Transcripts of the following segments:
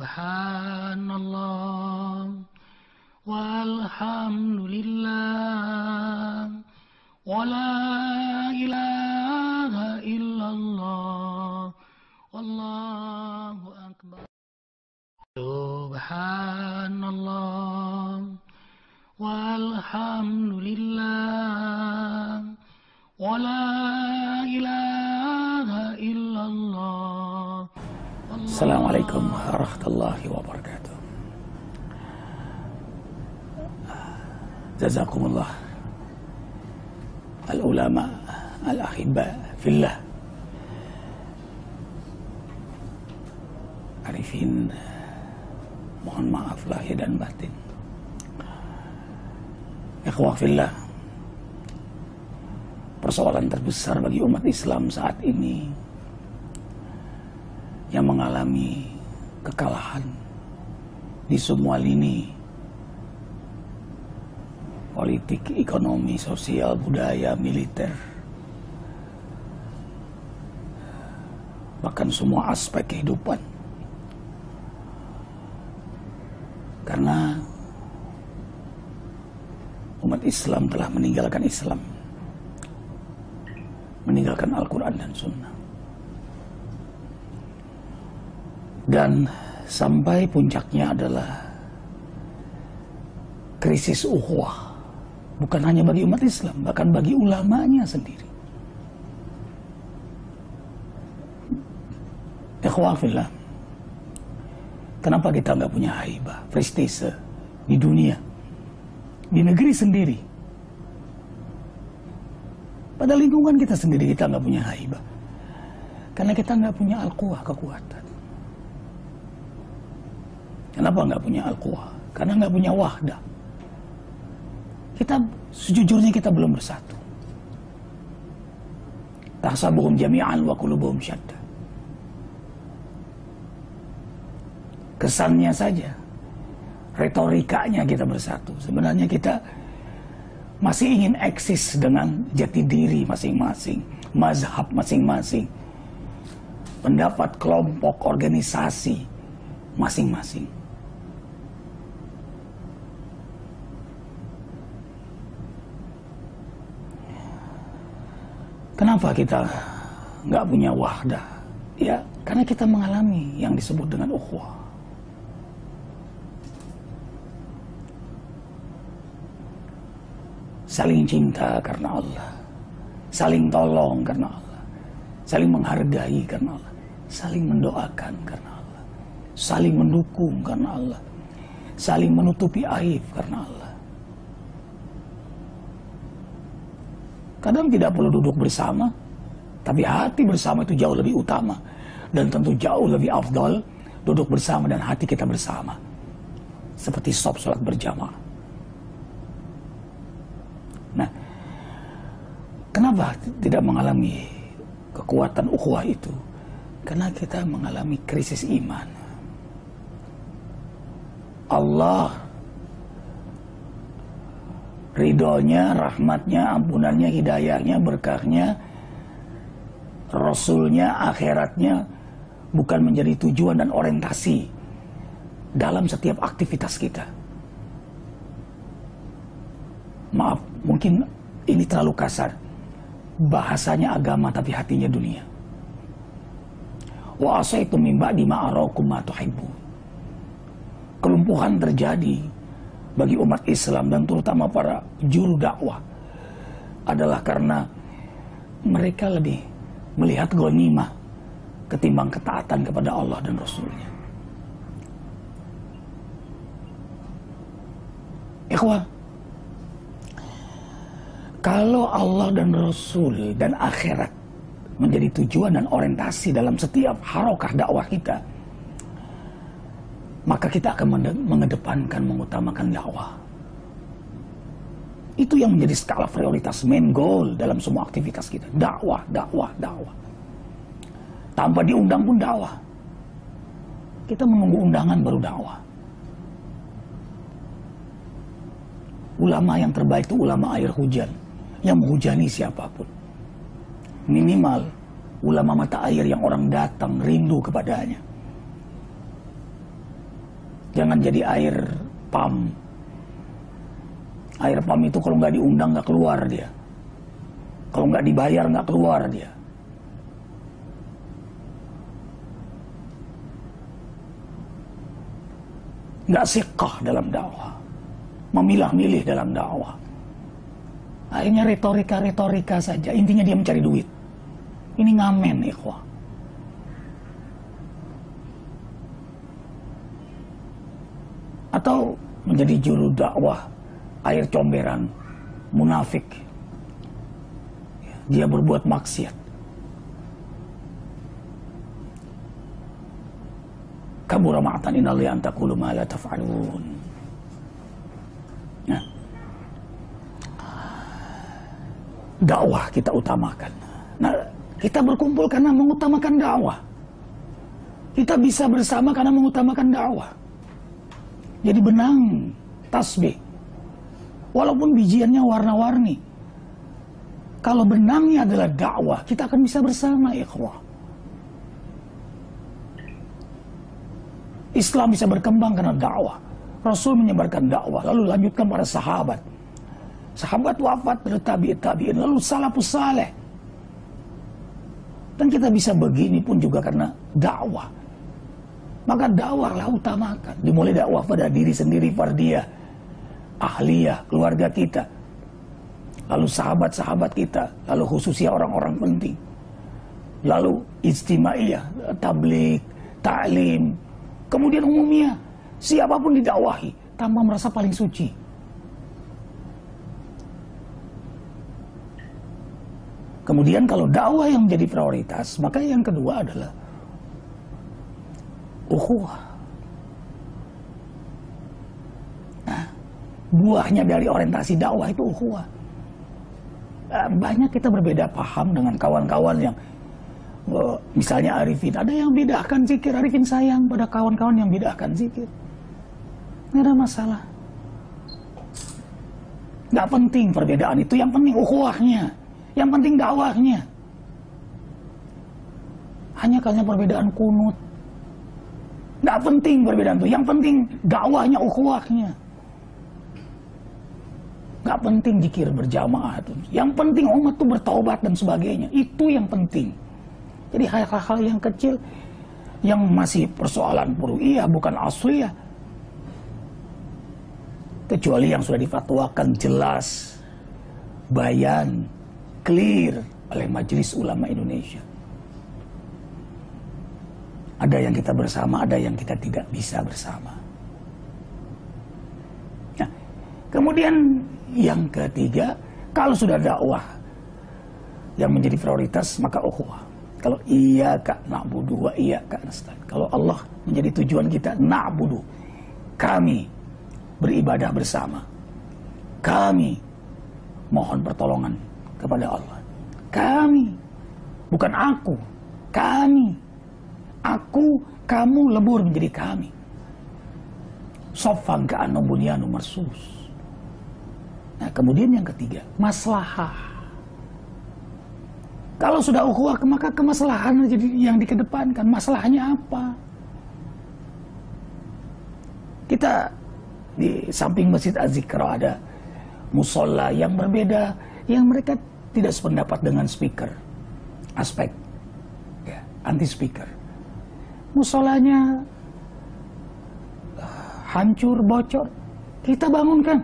Subhanallah walhamdulillah wa la ilaha illallah wallahu akbar. Subhanallah walhamdulillah wa la ilaha illallah. Assalamualaikum warahmatullahi wabarakatuh. Jazakumullah al-ulama al-ahibba fillah, arifin, mohon maaf lahir dan batin. Ikhwah fillah, persoalan terbesar bagi umat Islam saat ini yang mengalami kekalahan di semua lini, politik, ekonomi, sosial, budaya, militer, bahkan semua aspek kehidupan. Karena umat Islam telah meninggalkan Islam, meninggalkan Al-Quran dan Sunnah. Dan sampai puncaknya adalah krisis ukhuwah, bukan hanya bagi umat Islam, bahkan bagi ulamanya sendiri. Ikhwah fillah, kenapa kita nggak punya haibah, prestise di dunia, di negeri sendiri? Pada lingkungan kita sendiri kita nggak punya haibah, karena kita nggak punya al-quwah, kekuatan. Kenapa nggak punya al-quwah? Karena nggak punya wahdah. Kita sejujurnya kita belum bersatu. Tahsabuhum jami'an wa qulubuhum syatta. Kesannya saja, retorikanya kita bersatu. Sebenarnya kita masih ingin eksis dengan jati diri masing-masing, mazhab masing-masing, pendapat kelompok, organisasi masing-masing. Kenapa kita nggak punya wahdah? Ya, karena kita mengalami yang disebut dengan ukhuwah. Saling cinta karena Allah, saling tolong karena Allah, saling menghargai karena Allah, saling mendoakan karena Allah, saling mendukung karena Allah, saling menutupi aib karena Allah. Kadang tidak perlu duduk bersama, tapi hati bersama itu jauh lebih utama. Dan tentu jauh lebih afdal duduk bersama dan hati kita bersama. Seperti sholat berjamaah. Nah, kenapa tidak mengalami kekuatan ukhuwah itu? Karena kita mengalami krisis iman. Allah ridhonya, rahmatnya, ampunannya, hidayahnya, berkahnya, Rasulnya, akhiratnya bukan menjadi tujuan dan orientasi dalam setiap aktivitas kita. Maaf, mungkin ini terlalu kasar. Bahasanya agama tapi hatinya dunia. Wa asaitu min ba'di ma arakum ma tuhibbun. Kelumpuhan terjadi bagi umat Islam dan terutama para juru dakwah adalah karena mereka lebih melihat ghanimah ketimbang ketaatan kepada Allah dan Rasulnya. Ikhwah, kalau Allah dan Rasul dan akhirat menjadi tujuan dan orientasi dalam setiap harokah dakwah kita, maka kita akan mengedepankan, mengutamakan dakwah. Itu yang menjadi skala prioritas, main goal dalam semua aktivitas kita. Dakwah, dakwah, dakwah. Tanpa diundang pun dakwah. Kita menunggu undangan baru dakwah. Ulama yang terbaik itu ulama air hujan, yang menghujani siapapun. Minimal ulama mata air yang orang datang rindu kepadanya. Jangan jadi air pam. Air pam itu kalau nggak diundang nggak keluar dia. Kalau nggak dibayar nggak keluar dia. Nggak siqah dalam dakwah. Memilah-milih dalam dakwah. Akhirnya retorika saja. Intinya dia mencari duit. Ini ngamen, ikhwah. Atau menjadi juru dakwah air comberan, munafik. Dia berbuat maksiat. Kabura ma'atan inalli an taqulu ma la taf'alun. Nah, dakwah kita utamakan. Nah, kita berkumpul karena mengutamakan dakwah. Kita bisa bersama karena mengutamakan dakwah. Jadi benang, tasbih. Walaupun bijiannya warna-warni. Kalau benangnya adalah dakwah, kita akan bisa bersama, ikhwah. Islam bisa berkembang karena dakwah. Rasul menyebarkan dakwah, lalu lanjutkan para sahabat. Sahabat wafat, lalu tabi'in, lalu salafus saleh. Dan kita bisa begini pun juga karena dakwah. Maka dakwahlah utamakan. Dimulai dakwah pada diri sendiri, fardiyah, ahliyah, keluarga kita. Lalu sahabat-sahabat kita. Lalu khususnya orang-orang penting. Lalu ijtimaiyah, tabligh, ta'lim. Kemudian umumnya, siapapun didakwahi tanpa merasa paling suci. Kemudian kalau dakwah yang menjadi prioritas, maka yang kedua adalah ukhuwah. Nah, buahnya dari orientasi dakwah itu ukhuwah. Banyak kita berbeda paham dengan kawan-kawan yang misalnya arifin. Ada yang bedakan zikir, arifin sayang pada kawan-kawan yang bedakan zikir. Nggak ada masalah. Nggak penting perbedaan itu, yang penting ukhuwahnya. Yang penting dakwahnya. Hanya karena perbedaan kunut. Nggak penting perbedaan itu. Yang penting dakwahnya, ukhuwahnya. Nggak penting zikir berjamaah itu. Yang penting umat itu bertaubat dan sebagainya. Itu yang penting. Jadi hal-hal yang kecil yang masih persoalan furu'iyah bukan asliyah. Kecuali yang sudah difatwakan jelas, bayan, clear oleh Majelis Ulama Indonesia. Ada yang kita bersama, ada yang kita tidak bisa bersama. Nah, kemudian yang ketiga, kalau sudah dakwah yang menjadi prioritas, maka ukhuwah. Kalau iyyaka na'budu wa iyyaka nasta'in. Kalau Allah menjadi tujuan kita, na'budu. Kami beribadah bersama. Kami mohon pertolongan kepada Allah. Kami, bukan aku. Kami. Aku, kamu lebur menjadi kami. Soffan ka'anna bunyanu marsus. Nah, kemudian yang ketiga, maslahah. Kalau sudah ukhuwah, maka kemaslahan jadi yang dikedepankan. Masalahnya apa? Kita di samping Masjid Az-Zikra ada musola yang berbeda, yang mereka tidak sependapat dengan speaker, aspek ya, anti speaker. Musolanya hancur, bocor, kita bangunkan.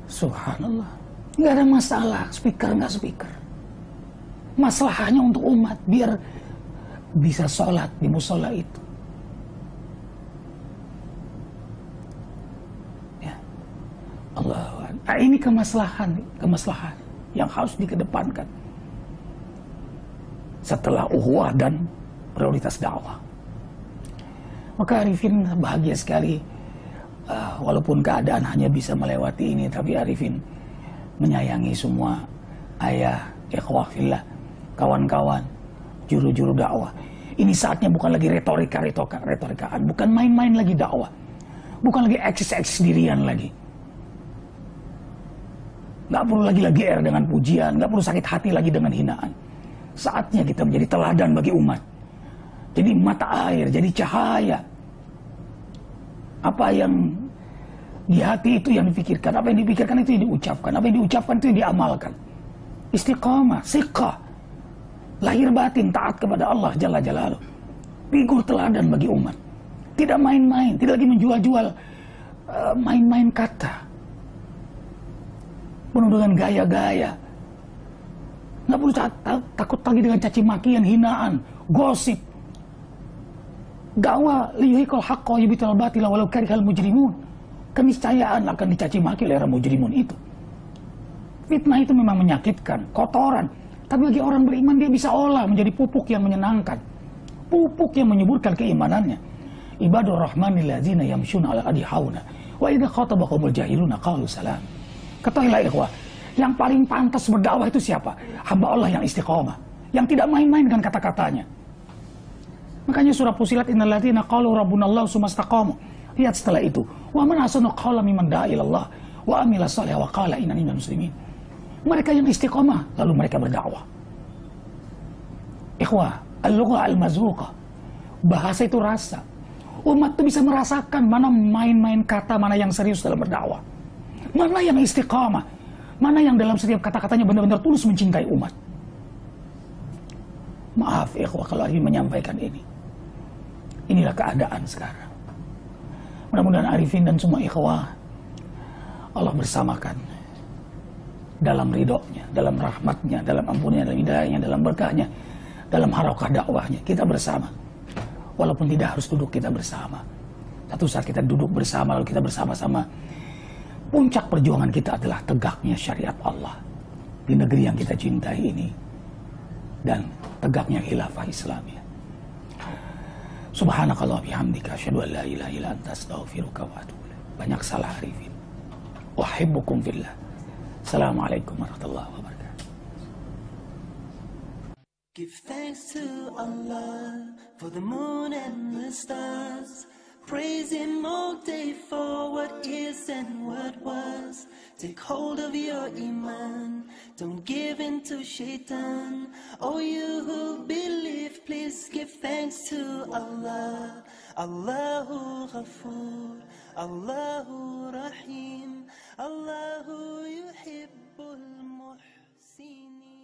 Subhanallah, nggak ada masalah speaker nggak speaker. Masalahnya untuk umat biar bisa sholat di musola itu. Ya, Allah. Nah, ini kemaslahan yang harus dikedepankan setelah ukhuwah dan prioritas dakwah. Maka Arifin bahagia sekali, walaupun keadaan hanya bisa melewati ini, tapi Arifin menyayangi semua ayah, ikhwah fillah, kawan-kawan, juru-juru dakwah. Ini saatnya bukan lagi retorikaan, bukan main-main lagi dakwah, bukan lagi eksis dirian lagi. Nggak perlu lagi GR dengan pujian, nggak perlu sakit hati lagi dengan hinaan. Saatnya kita menjadi teladan bagi umat. jadi mata air, jadi cahaya. Apa yang di hati itu yang dipikirkan, apa yang dipikirkan itu yang diucapkan, apa yang diucapkan itu yang diamalkan. Istiqamah, siqah, lahir batin taat kepada Allah Jalla Jalaluh. Figur teladan bagi umat. Tidak main-main, tidak lagi menjual-jual main-main kata. Penuh dengan gaya-gaya. Nggak perlu takut lagi dengan caci makian, hinaan, gosip. Dakwah liyuhiqal haqqa wa yubital batila walau karihal mujrimun. Keniscayaan akan dicaci maki oleh orang mujrimun itu. Fitnah itu memang menyakitkan, kotoran. Tapi bagi orang beriman dia bisa olah menjadi pupuk yang menyenangkan. Pupuk yang menyuburkan keimanannya. Ibadur rahmanil ladzina yamshuna ala ardi hauna wa idza khatabahumul jahiluna qalu salam. Ketahuilah ikhwah, yang paling pantas berdakwah itu siapa? Hamba Allah yang istiqamah, yang tidak main-main dengan kata-katanya. Makanya surah Fussilat innal ladzina qalu rabbunallahu tsumma istaqamu. Lihat setelah itu, wa man ahsanu qawlan mimman da'a ilallah wa amila shalihan wa qala innani minal muslimin. Mereka yang istiqamah lalu mereka berdakwah. Ikhwah, al-lughah al-mazruqah. Bahasa itu rasa. Umat itu bisa merasakan mana main-main kata, mana yang serius dalam berdakwah. Mana yang istiqamah, mana yang dalam setiap kata-katanya benar-benar tulus mencintai umat. Maaf ikhwah kalau ingin menyampaikan ini. Inilah keadaan sekarang. Mudah-mudahan arifin dan semua ikhwah Allah bersamakan dalam ridhonya, dalam rahmatnya, dalam ampunnya, dalam hidayahnya, dalam berkahnya, dalam harakah dakwahnya. Kita bersama. Walaupun tidak harus duduk, kita bersama. Satu saat kita duduk bersama, lalu kita bersama-sama. Puncak perjuangan kita adalah tegaknya syariat Allah di negeri yang kita cintai ini. Dan tegaknya khilafah Islamiyah. Subhanakallah bihamdika asyhadu an la ilaha illa anta astaghfiruka wa atubu ilaik. Banyak salah arifin. Uhibbukum fillah. Assalamualaikum warahmatullahi wabarakatuh. Give thanks to Allah for the moon and the stars. Praise Him all day for what is and what was. Take hold of your iman, don't give in to shaitan. Oh, you who believe, please give thanks to Allah. Allahu Ghafoor, Allahu Rahim, Allahu yuhibbul muhsinin.